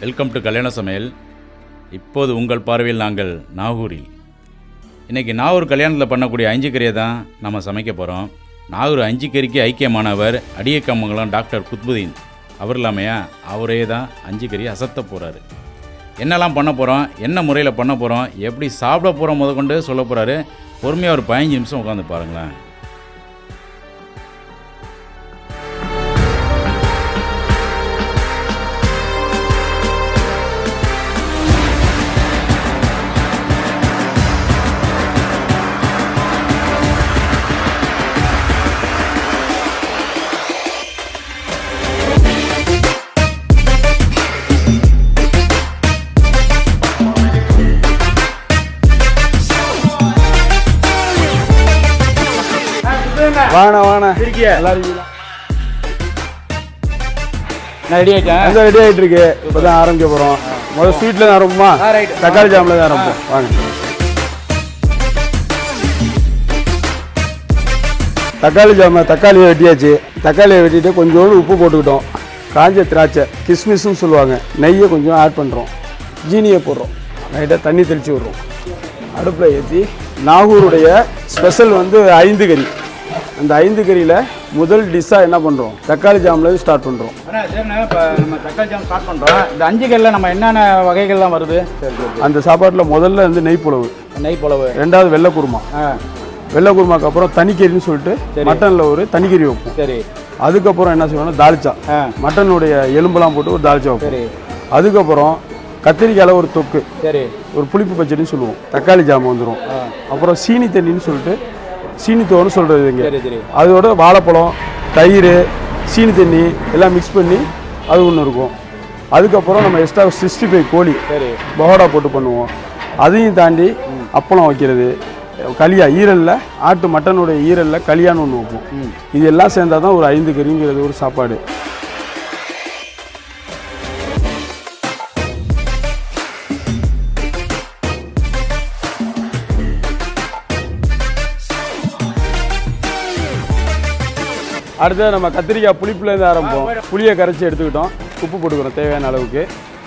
Welcome to கல்யாண சமையல். இப்போது உங்கள் பார்வையில் நாங்கள் நாகூரில். இன்றைக்கி நாகூர் கல்யாணத்தில் பண்ணக்கூடிய அஞ்சு கறியை தான் நம்ம சமைக்க போகிறோம். நாகூர் அஞ்சு கறிக்கு ஐக்கியமானவர் அடியக்கமங்கலம் டாக்டர் குத்புதீன். அவர் இல்லாமையா அவரே தான் அஞ்சு கறியை அசத்த போகிறாரு. என்னெல்லாம் பண்ண போகிறோம், என்ன முறையில் பண்ண போகிறோம், எப்படி சாப்பிட போகிறோம் முதற்கொண்டு சொல்ல போகிறாரு. பொறுமையாக ஒரு 15 நிமிஷம் உட்காந்து பாருங்களேன். வாணா வாணா இருக்கியா? நல்லா இருக்கீங்களா? நான் ரெடி ஆகிட்டேன். எந்த ரெடி ஆகிட்டு இருக்கு. இப்போ தான் ஆரம்பிக்க போகிறோம். முதல் ஸ்வீட்டில் தான் ஆரம்பிப்போமா? தக்காளி ஜாமில் தான் ஆரம்பிப்போம். வாங்க. தக்காளி ஜாம தக்காளியை வெட்டியாச்சு. தக்காளியை வெட்டிட்டு கொஞ்சோண்டு உப்பு போட்டுக்கிட்டோம். காஞ்ச திராட்சை கிஸ்மிஸ்ன்னு சொல்லுவாங்க. நெய்யை கொஞ்சம் ஆட் பண்ணுறோம். ஜீனியை போடுறோம். லைட்டாக தண்ணி தெளித்து விட்றோம். அடுப்பில் ஏற்றி நாகூருடைய ஸ்பெஷல் வந்து 5 கறி. அந்த 5 கறியில் முதல் டிஷ்ஷாக என்ன பண்ணுறோம், தக்காளி ஜாமில் ஸ்டார்ட் பண்ணுறோம். சரிண்ணா, இப்போ நம்ம தக்காளி ஜாம் ஸ்டார்ட் பண்ணுறோம். இந்த 5 கறியில் நம்ம என்னென்ன வகைகள்லாம் வருது? அந்த சாப்பாட்டில் முதல்ல வந்து நெய் புலவு. ரெண்டாவது வெள்ளை குருமா. வெள்ளை குருமாக்கு அப்புறம் தனிக்கறின்னு சொல்லிட்டு மட்டனில் ஒரு தனிக்கறி வைப்போம். சரி. அதுக்கப்புறம் என்ன செய்வோம்னா தால்ச்சா, மட்டனுடைய எலும்பெல்லாம் போட்டு ஒரு தால்ச்சா வைப்போம். அதுக்கப்புறம் கத்திரிக்காயில் ஒரு தொக்கு, சரி, ஒரு புளிப்பு பச்சடின்னு சொல்லுவோம். தக்காளி ஜாம் வந்துடும். அப்புறம் சீனி தண்ணின்னு சொல்லிட்டு சீனி தோன்னு சொல்கிறது இங்கே. அதோட வாழைப்பழம், தயிர், சீனி தண்ணி எல்லாம் மிக்ஸ் பண்ணி அது ஒன்று இருக்கும். அதுக்கப்புறம் நம்ம எக்ஸ்ட்ரா 65 கோழி பகோடா போட்டு பண்ணுவோம். அதையும் தாண்டி அப்பளம் வைக்கிறது, களியா, ஈரலில் ஆட்டு மட்டனுடைய ஈரலில் களியான்னு ஒன்று வைப்போம். இது எல்லாம் சேர்ந்தால் தான் ஒரு 5 கறிங்கிறது ஒரு சாப்பாடு. அடுத்து நம்ம கத்திரிக்காய் புளிப்புலேருந்து ஆரம்பிப்போம். புளியை கரைச்சி எடுத்துக்கிட்டோம். உப்பு போட்டுக்கிறோம் தேவையான அளவுக்கு.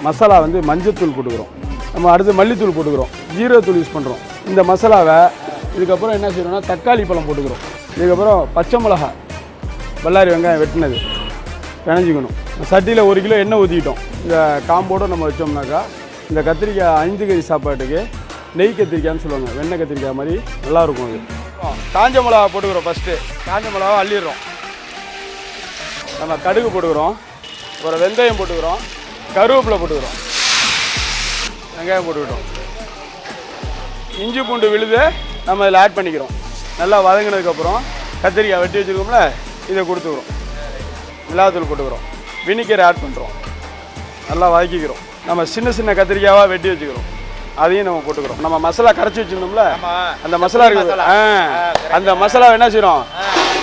மசாலா வந்து மஞ்சத்தூள் போட்டுக்கிறோம். நம்ம அடுத்து மல்லித்தூள் போட்டுக்கிறோம். ஜீரகத்தூள் யூஸ் பண்ணுறோம். இந்த மசாலாவை இதுக்கப்புறம் என்ன செய்யணும்னா தக்காளி பழம் போட்டுக்கிறோம். இதுக்கப்புறம் பச்சை மிளகாய், பல்லாரி வெங்காயம் வெட்டினது பிணைஞ்சிக்கணும். சட்டியில் 1 கிலோ எண்ணெய் ஊற்றிக்கிட்டோம். இந்த காம்போடு நம்ம வச்சோம்னாக்கா இந்த கத்திரிக்காய் 5 கறி சாப்பாட்டுக்கு நெய் கத்திரிக்காய்ன்னு சொல்லுவாங்க. வெண்ணெய் கத்திரிக்காய் மாதிரி நல்லாயிருக்கும். அது காஞ்ச மிளகா போட்டுக்கிறோம். ஃபஸ்ட்டு காஞ்ச மிளகா அள்ளிடுறோம். நம்ம கடுகு போட்டுக்கிறோம். அப்புறம் வெந்தயம் போட்டுக்கிறோம். கருவேப்பிலை போட்டுக்கிறோம். வெங்காயம் போட்டுக்கிட்டோம். இஞ்சி பூண்டு விழுது நம்ம இதில் ஆட் பண்ணிக்கிறோம். நல்லா வதங்கினதுக்கப்புறம் கத்திரிக்காய் வெட்டி வச்சுருக்கோம்ல, இதை கொடுத்துக்கிறோம். மிளகாத்தூள் போட்டுக்கிறோம். வினிகர் ஆட் பண்ணுறோம். நல்லா வதக்கிக்கிறோம். நம்ம சின்ன சின்ன கத்திரிக்காவாக வெட்டி வச்சுக்கிறோம். அதையும் நம்ம போட்டுக்கிறோம். நம்ம மசாலா கரைச்சி வச்சுருந்தோம்ல, அந்த மசாலா இருக்குது. அந்த மசாலா என்ன செய்கிறோம்,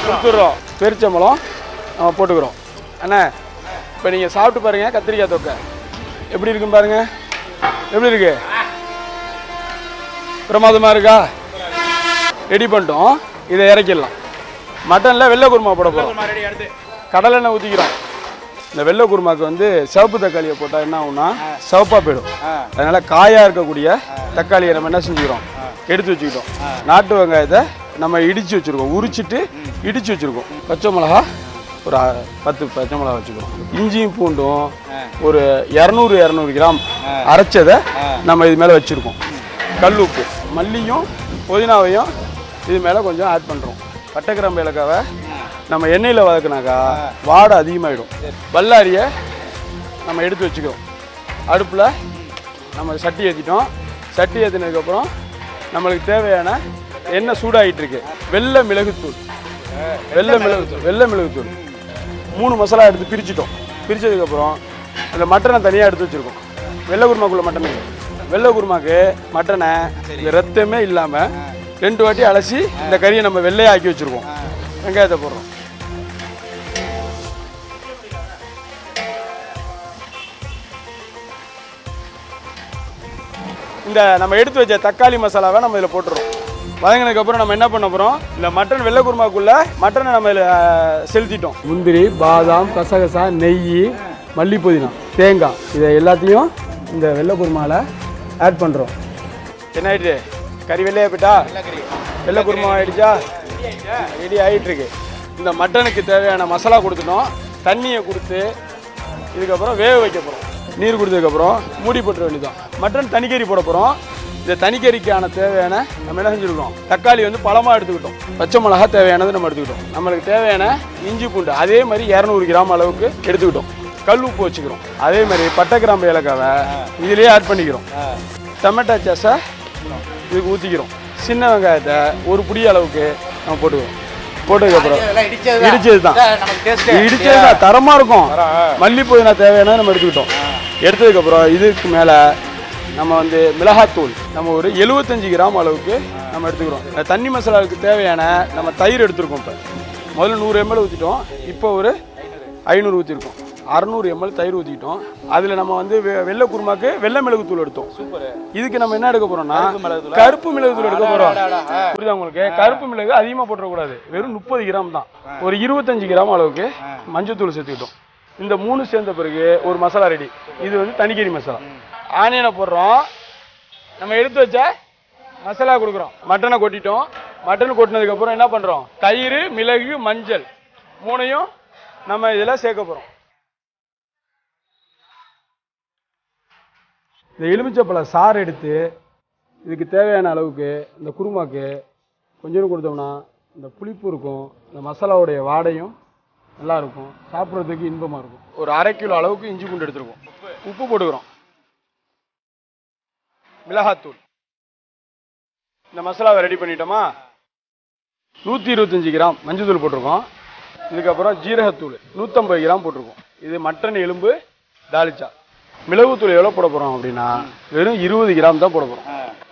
கொடுத்துட்றோம். பெருச்சம்பழம் நம்ம போட்டுக்கிறோம். அண்ணா, இப்போ நீங்கள் சாப்பிட்டு பாருங்கள். கத்திரிக்காய் தொக்கை எப்படி இருக்குன்னு பாருங்கள். எப்படி இருக்கு? பிரமாதமாக இருக்கா? ரெடி பண்ணிட்டோம். இதை இறக்கிடலாம். மட்டனில் வெள்ளை குருமா போட போகிறோம். கடலெண்ணெய் ஊற்றிக்கிறோம். இந்த வெள்ளை குருமாவுக்கு வந்து சிவப்பு தக்காளியை போட்டால் என்ன ஆகும்னா சிவப்பாக போயிடும். அதனால் காயாக இருக்கக்கூடிய தக்காளியை நம்ம என்ன செஞ்சுக்கிறோம், எடுத்து வச்சுக்கிட்டோம். நாட்டு வெங்காயத்தை நம்ம இடித்து வச்சுருக்கோம். உரிச்சிட்டு இடித்து வச்சுருக்கோம். பச்சை மிளகா ஒரு 10 பச்சை மிளகா வச்சுக்கிறோம். இஞ்சியும் பூண்டும் ஒரு 200 கிராம் அரைச்சதை நம்ம இது மேலே வச்சுருக்கோம். கல் உப்பு, மல்லியும் புதினாவையும் இது மேலே கொஞ்சம் ஆட் பண்ணுறோம். பட்டை கிராம்பு ஏலக்காவை நம்ம எண்ணெயில் வதக்குனாக்கா வாடை அதிகமாகிடும். பல்லாரியை நம்ம எடுத்து வச்சுக்கிறோம். அடுப்பில் நம்ம சட்டி ஏற்றிட்டோம். சட்டி ஏற்றினதுக்கப்புறம் நம்மளுக்கு தேவையான எண்ணெய் சூடாகிட்டுருக்கு. வெள்ளை மிளகுத்தூள் 3 மசாலா எடுத்து பிரிச்சுட்டோம். பிரித்ததுக்கப்புறம் அந்த மட்டனை தனியாக எடுத்து வச்சுருக்கோம். வெள்ளை குருமாக்குள்ளே மட்டன், வெள்ளை குருமாக்கு மட்டனை இந்த ரத்தமே இல்லாமல் 2 வாட்டி அலசி இந்த கறியை நம்ம வெள்ளையாக ஆக்கி வச்சுருக்கோம். வெங்காயத்தை போடுறோம். இந்த நம்ம எடுத்து வச்ச தக்காளி மசாலாவை நம்ம இதில் போட்டுறோம். வதங்கினதுக்கப்புறம் நம்ம என்ன பண்ண போகிறோம், இந்த மட்டன் வெள்ளை குருமாக்குள்ளே மட்டனை நம்ம இதில் செலுத்திட்டோம். முந்திரி, பாதாம், கசகசா, நெய், மல்லி, புதினா தேங்காய், இதை எல்லாத்தையும் இந்த வெள்ளை குருமாவில் ஆட் பண்ணுறோம். என்ன ஆயிடுச்சு? கறி வெள்ளையா போயிட்டா? வெள்ளை குருமா ஆயிடுச்சா? ரெடி ஆகிட்டு இருக்கு. இந்த மட்டனுக்கு தேவையான மசாலா கொடுத்துட்டோம். தண்ணியை கொடுத்து இதுக்கப்புறம் வேக வைக்க போகிறோம். நீர் கொடுத்ததுக்கப்புறம் மூடி போட்டுற வேண்டியதான். மட்டன் தனிக்கறி போட போகிறோம். இந்த தனிக்கறிக்கான தேவையான நம்ம என்ன செஞ்சுருக்கோம், தக்காளி வந்து பழமாக எடுத்துக்கிட்டோம், பச்சை மிளகா தேவையானது நம்ம எடுத்துக்கிட்டோம், நம்மளுக்கு தேவையான இஞ்சி பூண்டு அதே மாதிரி 200 கிராம் அளவுக்கு எடுத்துக்கிட்டோம். கல் உப்பு வச்சுக்கிறோம். அதே மாதிரி பட்டை கிராம்பு ஏலக்காவை இதிலேயே ஆட் பண்ணிக்கிறோம். டொமேட்டோ சாஸை இதுக்கு ஊற்றிக்கிறோம். சின்ன வெங்காயத்தை ஒரு புடி அளவுக்கு நம்ம போட்டுக்கிறோம். போட்டதுக்கப்புறம் இடிச்சது தான் தரமாக இருக்கும். மல்லி புதினா தேவையான நம்ம எடுத்துக்கிட்டோம். எடுத்ததுக்கப்புறம் இதுக்கு மேலே நம்ம வந்து மிளகாத்தூள் நம்ம ஒரு 75 கிராம் அளவுக்கு நம்ம எடுத்துக்கிறோம். தண்ணி மசாலாவுக்கு தேவையான நம்ம தயிர் எடுத்துருக்கோம். இப்போ முதல்ல 100 ml ஊற்றிட்டோம். இப்போ ஒரு 500 ஊற்றிருக்கோம். 600 ml தயிர் ஊற்றிக்கிட்டோம். அதில் நம்ம வந்து வெள்ளை குருமாக்கு வெள்ளை மிளகுத்தூள் எடுத்தோம். இதுக்கு நம்ம என்ன எடுக்க போகிறோம்னா கருப்பு மிளகுத்தூள் எடுக்க போகிறோம். புரியுதா உங்களுக்கு? கருப்பு மிளகு அதிகமாக போட்டுறக்கூடாது. வெறும் 30 கிராம் தான். ஒரு 25 கிராம் அளவுக்கு மஞ்சத்தூள் சேர்த்துக்கிட்டோம். இந்த 3 சேர்ந்த பிறகு ஒரு மசாலா ரெடி. இது வந்து தனிக்கறி மசாலா. ஆனியனை போடுறோம். நம்ம எடுத்து வச்ச மசாலா கொடுக்குறோம். மட்டனை கொட்டிட்டோம். மட்டன் கொட்டினதுக்கப்புறம் என்ன பண்ணுறோம், தயிர், மிளகு, மஞ்சள் 3ஐயும் நம்ம இதில் சேர்க்க போகிறோம். இந்த எலுமிச்சப்பழ சாறு எடுத்து இதுக்கு தேவையான அளவுக்கு இந்த குருமாக்கு கொஞ்சம் கொடுத்தோம்னா இந்த புளிப்பு இருக்கும், இந்த மசாலாவுடைய வாடையும் நல்லா இருக்கும், சாப்பிட்றதுக்கு இன்பமாக இருக்கும். ஒரு 1/2 கிலோ அளவுக்கு இஞ்சி பூண்டு எடுத்துருக்கோம். உப்பு போட்டுக்கிறோம். மிளகாத்தூள். இந்த மசாலாவை ரெடி பண்ணிட்டோமா? 125 கிராம் மஞ்சள் போட்டிருக்கோம். இதுக்கப்புறம் ஜீரகத்தூள் 150 கிராம் போட்டிருக்கோம். இது மட்டன் எலும்பு தாளிச்சா. மிளகுத்தூள் எவ்வளோ போட போகிறோம் அப்படின்னா வெறும் 20 கிராம் தான் போட போகிறோம்.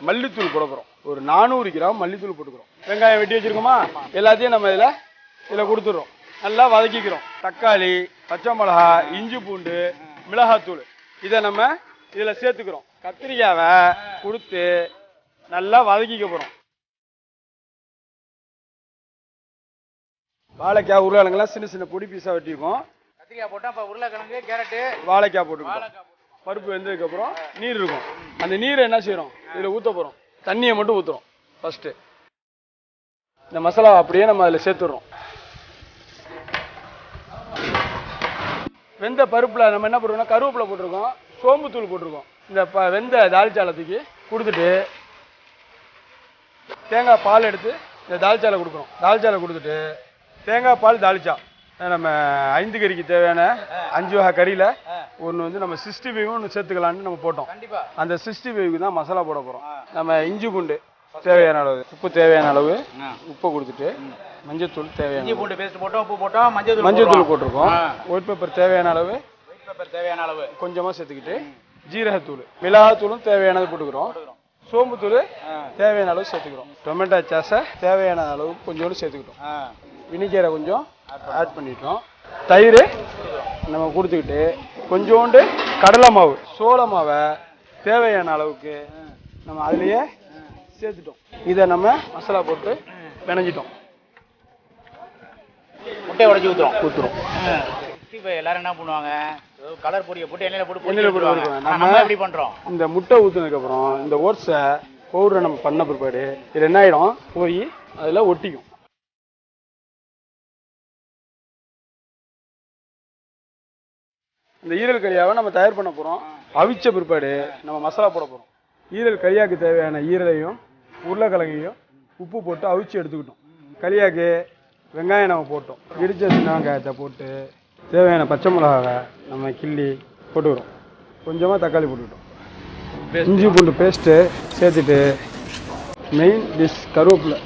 மல்லித்தூள் போட போகிறோம். ஒரு 400 கிராம் மல்லித்தூள் போட்டுக்கிறோம். வெங்காயம் வெட்டி வச்சுருக்கோமா? எல்லாத்தையும் நம்ம இதில் கொடுத்துட்றோம். நல்லா வதக்கிக்கிறோம். தக்காளி, பச்சை மிளகா, இஞ்சி பூண்டு, மிளகாத்தூள் இதை நம்ம இதில் சேர்த்துக்கிறோம். கத்திரிக்காவை கொடுத்து நல்லா வதக்கிக்க போகிறோம். வாழைக்காய், உருளைக்கிழங்குலாம் சின்ன சின்ன பொடி பீஸாக வெட்டியிருக்கோம். கத்திரிக்காய் போட்டால் இப்போ உருளைக்கிழங்கு, கேரட்டு, வாழைக்காய் போட்டுருக்கோம். பருப்பு வெந்ததுக்கப்புறம் நீர் இருக்கும். அந்த நீரை என்ன செய்கிறோம், இதில் ஊற்ற போகிறோம். தண்ணியை மட்டும் ஊற்றுறோம். ஃபஸ்ட்டு இந்த மசாலா அப்படியே நம்ம அதில் சேர்த்துடுறோம். வெந்த பருப்பில் நம்ம என்ன பண்ணுறோம்னா கருவேப்பிலை போட்டிருக்கோம், சோம்புத்தூள் போட்டிருக்கோம். இந்த வெந்த தால்ச்சாலத்துக்கு கொடுத்துட்டு தேங்காய் பால் எடுத்து இந்த தால்ச்சாலை கொடுக்குறோம். தால்ச்சாலை கொடுத்துட்டு தேங்காய் பால் தாளிச்சா நம்ம 5 கறிக்கு தேவையான 5 வகை கறியில் ஒன்று வந்து நம்ம 65 ஒன்று சேர்த்துக்கலான்னு நம்ம போட்டோம். அந்த 65க்கு தான் மசாலா போட போகிறோம். நம்ம இஞ்சி பூண்டு தேவையான அளவு, உப்பு தேவையான அளவு உப்பு கொடுத்துட்டு மஞ்சத்தூள் தேவையான, இஞ்சி பூண்டு பேஸ்ட் போட்டோம், உப்பு போட்டோம், மஞ்சத்தூள் போட்டிருக்கோம். ஒயிட் பேப்பர் தேவையான அளவு கொஞ்சமாக சேர்த்துக்கிட்டு ஜீரகத்தூள், மிளகாத்தூளும் தேவையானது போட்டுக்கிறோம். சோம்புத்தூள் தேவையான அளவு சேர்த்துக்கிறோம். டொமேட்டோ சாஸை தேவையான அளவு கொஞ்சோண்டு சேர்த்துக்கிட்டோம். வினிகரை கொஞ்சம் ஆட் பண்ணிட்டோம். தயிர் நம்ம கொடுத்துக்கிட்டு கொஞ்சோண்டு கடலை மாவு, சோள மாவை தேவையான அளவுக்கு நம்ம அதுலேயே சேர்த்துட்டோம். இதை நம்ம மசாலா போட்டு பிணைஞ்சிட்டோம். முட்டையை உடச்சி ஊற்றுறோம். இப்போ எல்லாரும் என்ன பண்ணுவாங்க, கலர் பொடியை போட்டு எண்ணெயில் போட்டு போட்டு நம்ம எப்படி பண்ணுறோம், இந்த முட்டை ஊற்றுனதுக்கப்புறம் இந்த ஓட்ஸை பவுடரை நம்ம பண்ண பிற்பாடு இது என்ன ஆகிடும், போய் அதில் ஒட்டிக்கும். இந்த ஈரல் கறியாவை நம்ம தயார் பண்ண போகிறோம். அவிச்ச பிற்பாடு நம்ம மசாலா போட போகிறோம். ஈரல் கறியாக்கு தேவையான ஈரலையும் உருளைக்கிழங்கையும் உப்பு போட்டு அவிச்சு எடுத்துக்கிட்டோம். கறியாக்கு வெங்காயம் நம்ம போட்டோம். இடிச்ச சின்ன வெங்காயத்தை போட்டு தேவையான பச்சை மிளகாவை நம்ம கிள்ளி போட்டுக்கிறோம். கொஞ்சமாக தக்காளி போட்டுக்கிட்டோம். இஞ்சி பூண்டு பேஸ்ட்டு சேர்த்துட்டு மெயின் டிஷ் கருவேப்பிலை.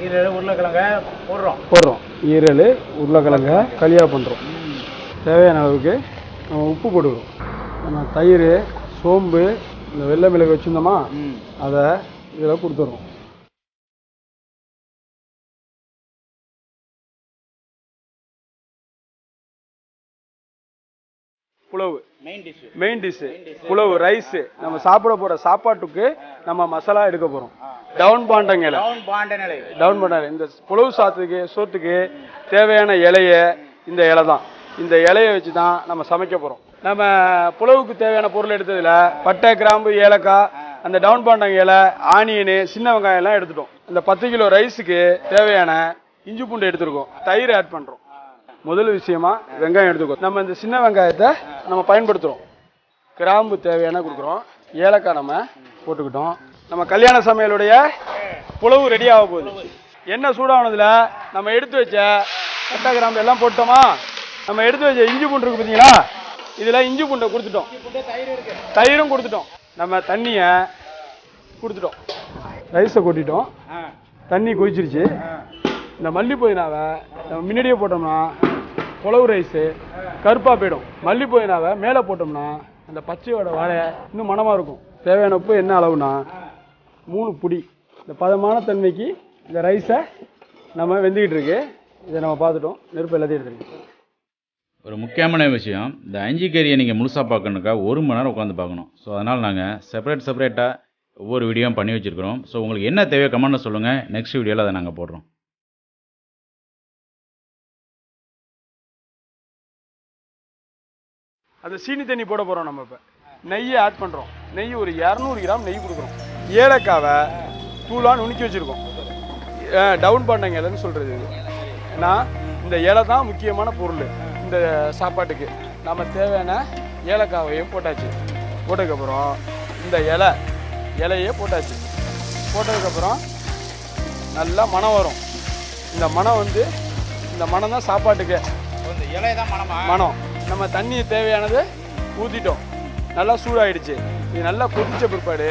ஈரல் உருளைக்கிழங்க போடுறோம். ஈரல் உருளைக்கிழங்க களியாக பண்ணுறோம். தேவையான அளவுக்கு நம்ம உப்பு போட்டுக்கிறோம். நம்ம தயிர், சோம்பு, இந்த வெள்ளை மிளகு வச்சுருந்தோமா அதை இதில் கொடுத்துட்றோம். புலவு மெயின் டிஷ் புலவு, ரைஸு நம்ம சாப்பிட போகிற சாப்பாட்டுக்கு நம்ம மசாலா எடுக்க போகிறோம். டவுன் பாண்டை இந்த புலவு சாத்துக்கு சோத்துக்கு தேவையான இலையை இந்த இலை தான். இந்த இலையை வச்சு தான் நம்ம சமைக்க போகிறோம். நம்ம புலவுக்கு தேவையான பொருள் எடுத்ததில் பட்டை, கிராம்பு, ஏலக்காய், அந்த டவுன் பாண்டாங்க இலை, ஆனியனு, சின்ன வெங்காயம் எல்லாம் எடுத்துட்டோம். இந்த 10 கிலோ ரைஸுக்கு தேவையான இஞ்சி பூண்டு எடுத்துருக்கோம். தயிர் ஆட் பண்ணுறோம். முதல் விஷயமா வெங்காயம் எடுத்துக்கோ. நம்ம இந்த சின்ன வெங்காயத்தை நம்ம பயன்படுத்துகிறோம். கிராம்பு தேவையான கொடுக்குறோம். ஏலக்காய் நம்ம போட்டுக்கிட்டோம். நம்ம கல்யாண சமையலுடைய புலவு ரெடி ஆக போகுது. எண்ணெய் சூடானதுல நம்ம எடுத்து வச்ச பட்டை, கிராம்பு எல்லாம் போட்டோமா, நம்ம எடுத்து வச்ச இஞ்சி பூண்டு இருக்கு பார்த்தீங்களா, இதில் இஞ்சி பூண்டை கொடுத்துட்டோம். தயிரும் கொடுத்துட்டோம். நம்ம தண்ணியை கொடுத்துட்டோம். ரைஸை கொட்டிட்டோம். தண்ணி கொதிச்சிருச்சு. இந்த மல்லி புதினாவை நம்ம முன்னாடியே போட்டோம்னா புலவு ரைஸு கருப்பாக போயிடும். மல்லி புதினாவை மேலே போட்டோம்னா அந்த பச்சையோட வாழை இன்னும் மணமாக இருக்கும். தேவையான உப்பு என்ன அளவுனா 3 புடி. இந்த பதமான தன்மைக்கு இந்த ரைஸை நம்ம வெந்துக்கிட்டு இருக்கு. இதை நம்ம பார்த்துட்டோம். நெருப்பு எல்லாத்தையும் எடுத்துருக்கோம். ஒரு முக்கியமான விஷயம், இந்த அஞ்சு கறியை நீங்கள் முழுசாக பார்க்கணுக்கா 1 மணி நேரம் உட்காந்து பார்க்கணும். ஸோ அதனால் நாங்கள் செப்பரேட்டாக ஒவ்வொரு வீடியோவும் பண்ணி வச்சுருக்கிறோம். ஸோ உங்களுக்கு என்ன தேவையோ கமெண்ட்டில் சொல்லுங்கள். நெக்ஸ்ட் வீடியோவில் அதை நாங்கள் போடுறோம். அது சீனி தண்ணி போட போகிறோம். நம்ம இப்போ நெய்யை ஆட் பண்ணுறோம். நெய் ஒரு 200 கிராம் நெய் கொடுக்குறோம். ஏலக்காவை தூளாக நுணுக்கி வச்சுருக்கோம். டவுன் பண்ணங்க இலைன்னு சொல்கிறது இது. ஏன்னா இந்த இலை தான் முக்கியமான பொருள் இந்த சாப்பாட்டுக்கு. நம்ம தேவையான ஏலக்காவையும் போட்டாச்சு. போட்டதுக்கப்புறம் இந்த இலையே போட்டாச்சு. போட்டதுக்கப்புறம் நல்லா மணம் வரும். இந்த மணம் வந்து இந்த மணம் தான் சாப்பாட்டுக்கு இலை தான் மணம். நம்ம தண்ணி தேவையானது ஊற்றிட்டோம். நல்லா சூடாயிடுச்சு. இது நல்லா கொதிச்ச பிற்பாடு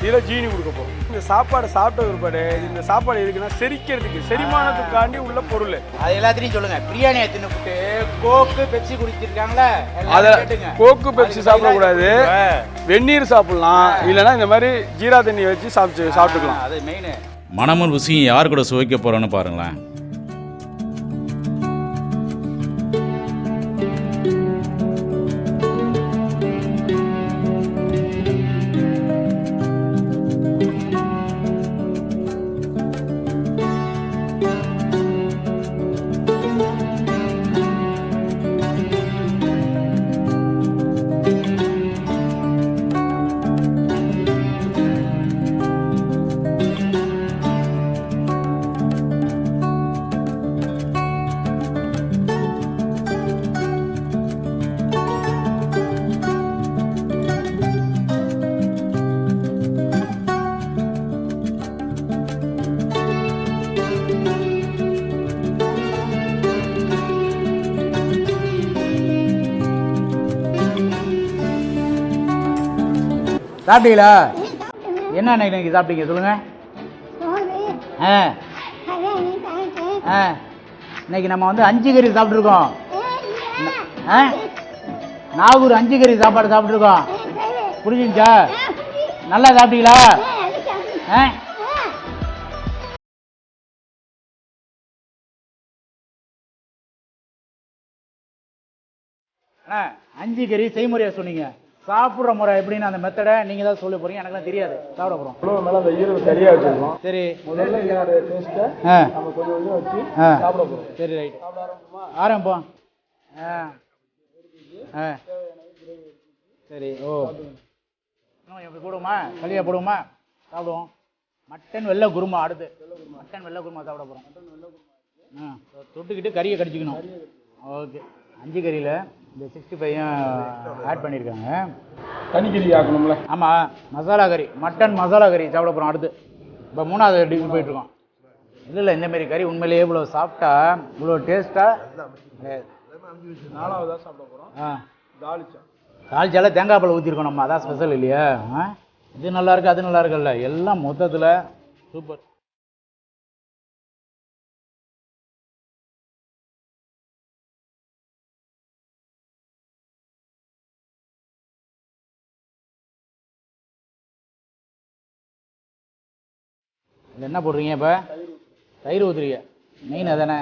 இதில் ஜீனி கொடுக்க போகிறோம். இந்த சாப்பாடு சாப்பிட்ட பிற்பாடு இந்த சாப்பாடு எதுக்குன்னா செரிக்கிறதுக்கு, செரிமானத்துக்காண்டி உள்ள பொருள். அது எல்லாத்தையும் சொல்லுங்க. பிரியாணி தின்னுட்டு கோக்கு பெப்சி குடிச்சிருக்காங்களே, அதை கோக்கு பெப்சி சாப்பிடக்கூடாது. வெந்நீர் சாப்பிடலாம். இல்லைன்னா இந்த மாதிரி ஜீரா தண்ணி வச்சு சாப்பிட்டுக்கலாம். அது மெயின். மனமும் ருசியும் யார் கூட சுவைக்க போகிறோன்னு பாருங்களேன். சாப்பிட்டீங்களா? என்ன இன்னைக்கு சாப்பிட்டீங்க சொல்லுங்க. இன்னைக்கு நம்ம வந்து 5 கறி சாப்பிட்ருக்கோம். நாகூர் 5 கறி சாப்பாடு சாப்பிட்ருக்கோம். புரிஞ்சுச்சா? நல்லா சாப்பிட்டீங்களா? அஞ்சு கறி செய்முறையாக சொன்னீங்க. சாப்பிட்ற முறை எப்படின்னு அந்த மெத்தடை நீங்கள் தான் சொல்ல போகிறீங்க. எனக்குலாம் தெரியாது. சாப்பிட போகிறோம். இவ்வளோ மேலே அந்த ஈரல் சரியாக வச்சுருக்கோம். சரி, முதல்ல இதோட டேஸ்ட்டை நம்ம கொஞ்சம் கொஞ்சம் வச்சு சாப்பிட போகிறோம். சரி, ரைட், ஆரம்பிப்போம். சரி. ஓ, எப்படி போடுவோமா? களியாக போடுவோமா? சாப்பிடுவோம். மட்டன் வெள்ளை குருமா. அடுத்து மட்டன் வெள்ளை குருமா சாப்பிட போகிறோம். தொட்டுக்கிட்டு கறியை கடிச்சிக்கணும். ஓகே. 5 கறியில் இந்த 65 ஆட் பண்ணியிருக்காங்க. தனிக்கறி ஆக்கணும்ல? ஆமாம், மசாலா கறி, மட்டன் மசாலா கறி சாப்பிட போகிறோம். அடுத்து இப்போ 3வது டிஷ் போயிட்டுருக்கோம். இல்லை இந்தமாரி கறி உண்மையிலேயே இவ்வளோ சாப்பிட்டா இவ்வளோ டேஸ்ட்டாக கிடையாது. 4வதாக சாப்பிட போகிறோம். தாளிச்சால தேங்காய் பால் ஊற்றிருக்கோம் நம்ம. அதான் ஸ்பெஷல் இல்லையா? இது நல்லா இருக்கு, அது நல்லா இருக்குல்ல, எல்லாம் மொத்தத்தில் சூப்பர். இது என்ன போடுறீங்க இப்போ? தயிர் ஊற்றுறீங்க. மெயின் அதானே?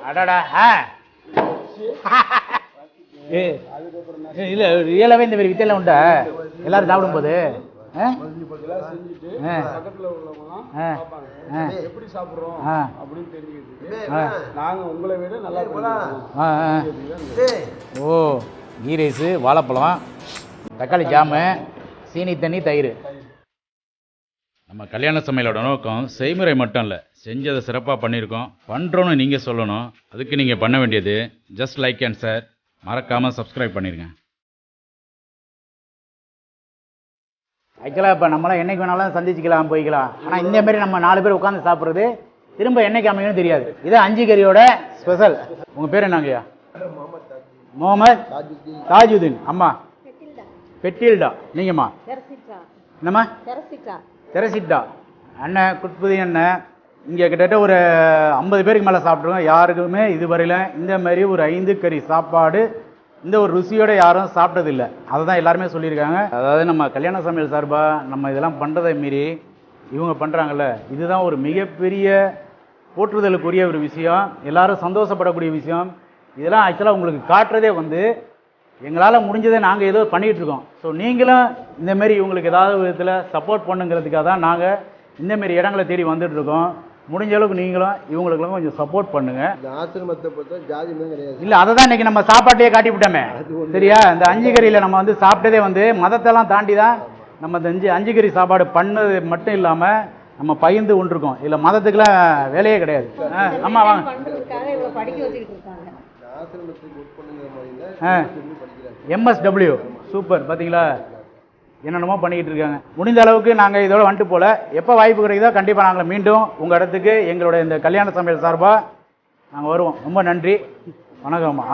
அடாடா. இல்லை ரியலாகவே இந்த மாதிரி வித்தையெல்லாம் உண்டா? எல்லாரும் சாப்பிடும்போது செஞ்சுட்டு பக்கத்தில் உள்ளவங்கலாம் பார்ப்பாங்க எப்படி சாப்பிட்றோம் அப்படின்னு தெரிஞ்சுக்கிட்டு நாங்கள் உங்களை விட நல்லா ஓ கீ ரைஸு வாழைப்பழம் தக்காளி ஜாமு சீனி தண்ணி தயிர். நம்ம கல்யாண சமையலோட நோக்கம் செய்முறை மட்டும் இல்லை, செஞ்சதை சிறப்பாக பண்ணியிருக்கோம், பண்ணுறோன்னு நீங்கள் சொல்லணும். அதுக்கு நீங்கள் பண்ண வேண்டியது ஜஸ்ட் லைக் அண்ட் ஷேர், மறக்காமல் சப்ஸ்கிரைப் பண்ணிடுங்க. ஆக்சுவலாக இப்போ நம்மளாம் என்றைக்கு வேணாலும் சந்திச்சுக்கலாம் போய்க்கலாம். ஆனால் இந்தமாரி நம்ம 4 பேர் உட்காந்து சாப்பிட்றது திரும்ப என்னைக்கு அமையும்னு தெரியாது. இது 5 கறியோட ஸ்பெஷல். உங்கள் பேர் என்னங்கய்யா? முகமது தாஜுதீன். அம்மா பெட்டில்டா. நீங்கம்மா என்னம்மா? தெரசிட்டா. அண்ணன் குட்புதி அண்ணன் இங்கே கிட்டத்தட்ட ஒரு 50 பேருக்கு மேலே சாப்பிட்ருக்கோம். யாருக்குமே இதுவரையில் இந்த மாதிரி ஒரு 5 கறி சாப்பாடு இந்த ஒரு ருசியோடு யாரும் சாப்பிட்டதில்லை. அதை தான் எல்லாருமே சொல்லியிருக்காங்க. அதாவது நம்ம கல்யாண சமையல் சார்பாக நம்ம இதெல்லாம் பண்ணுறதை மீறி இவங்க பண்ணுறாங்கல்ல, இதுதான் ஒரு மிகப்பெரிய போற்றுதலுக்குரிய ஒரு விஷயம், எல்லாரும் சந்தோஷப்படக்கூடிய விஷயம். இதெல்லாம் ஆக்சுவலாக உங்களுக்கு காட்டுறதே வந்து எங்களால் முடிஞ்சதை நாங்கள் ஏதோ பண்ணிகிட்ருக்கோம். ஸோ நீங்களும் இந்தமாரி இவங்களுக்கு ஏதாவது விதத்தில் சப்போர்ட் பண்ணுங்கிறதுக்காக தான் நாங்கள் இந்தமாரி இடங்களை தேடி வந்துட்டுருக்கோம். முடிஞ்ச அளவுக்கு நீங்களும் இவங்களுக்கெல்லாம் கொஞ்சம் சப்போர்ட் பண்ணுங்கள். ஆசிரமத்தை பொறுத்த ஜாதி கிடையாது. இல்லை, அதை தான் இன்றைக்கி நம்ம சாப்பாட்டையே காட்டி விட்டோமே. சரியா? இந்த 5 கறியில் நம்ம வந்து சாப்பிட்டதே வந்து மதத்தெல்லாம் தாண்டி தான் நம்ம இந்த 5 கறி சாப்பாடு பண்ணது மட்டும் இல்லாமல் நம்ம பகிர்ந்து கொண்டிருக்கோம். இல்லை மதத்துக்கெல்லாம் வேலையே கிடையாது. ஆமாம் வாங்க. MSW super. பார்த்தீங்களா என்னென்னமோ பண்ணிக்கிட்டு இருக்காங்க. முடிந்த அளவுக்கு நாங்கள் இதோட வந்துட்டு போல. எப்போ வாய்ப்பு கிடைக்குதோ கண்டிப்பாக நாங்கள் மீண்டும் உங்கள் இடத்துக்கு எங்களோட இந்த கல்யாண சமையல் சார்பாக நாங்கள் வருவோம். ரொம்ப நன்றி. வணக்கம்மா.